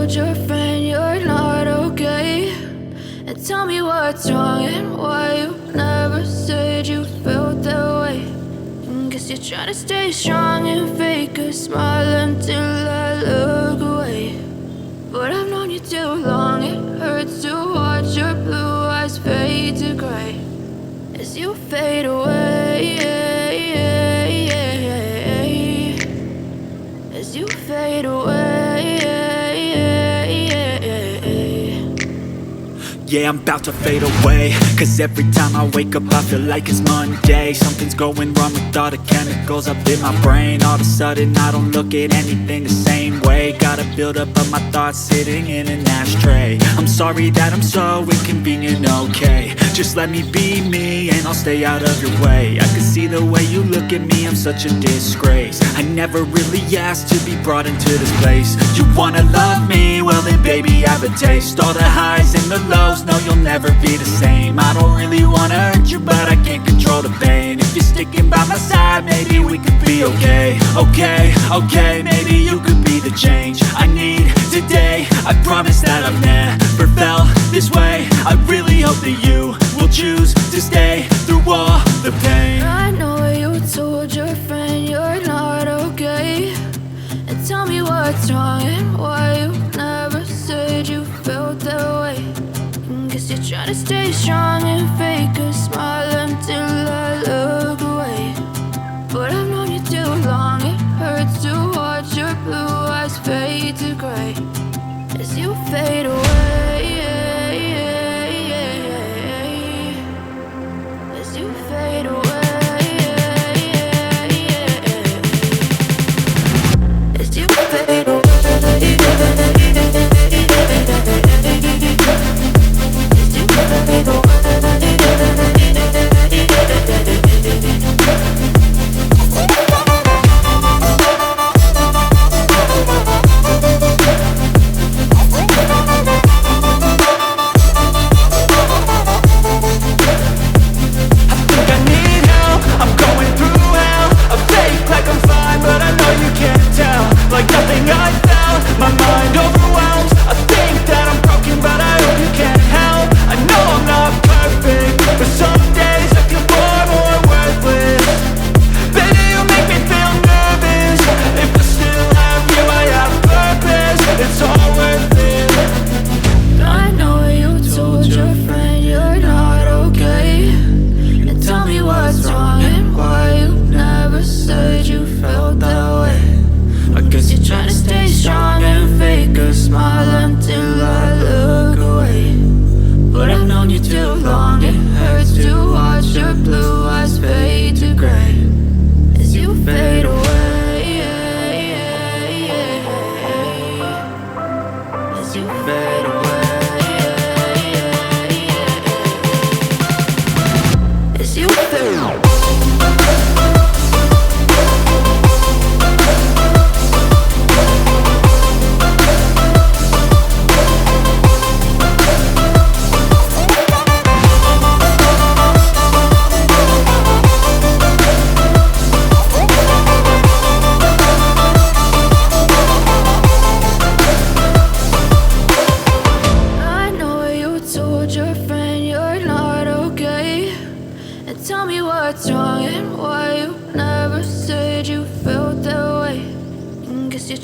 told your friend you're not okay? And tell me what's wrong and why you never said you felt that way. Guess you're trying to stay strong and fake a smile until I look away. But I've known you too long, it hurts to watch your blue eyes fade to gray as you fade away, as you fade away. Yeah, I'm about to fade away, cause every time I wake up I feel like it's Monday. Something's going wrong with all the chemicals up in my brain. All of a sudden I don't look at anything the same way. Gotta build up of my thoughts sitting in an ashtray. I'm sorry that I'm so inconvenient, okay? Just let me be me and I'll stay out of your way. I can see the way you look at me, I'm such a disgrace. I never really asked to be brought into this place. You wanna love me? Well then baby I have a taste. All the highs and the lows, no you'll never be the same. I don't really wanna hurt you but I can't control the pain. If you're sticking by my side maybe we could be okay. Okay, maybe you could be the change I need today. I promise that I've never felt this way. I really hope that you will choose to stay through all the pain. I know you told your friend you're not okay. And tell me what's wrong and why you never said you felt that way. Guess you're trying to stay strong and fake a smile until I look away. But I've known you too long, it hurts to watch your blue eyes fade to gray as you fade away, as you fade away, as you fade away.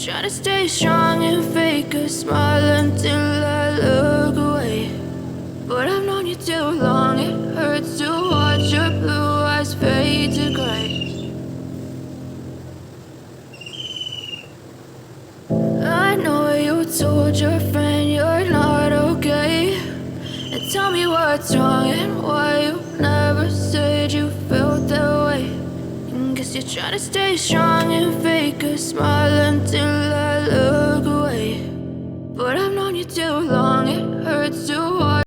Try to stay strong and fake a smile until I look away. But I've known you too long, it hurts to watch your blue eyes fade to gray. I know you told your friend you're not okay. And tell me what's wrong and why you never said you felt that way. Guess you're trying to stay strong and fake a smile until I look away. But I've known you too long, it hurts to watch.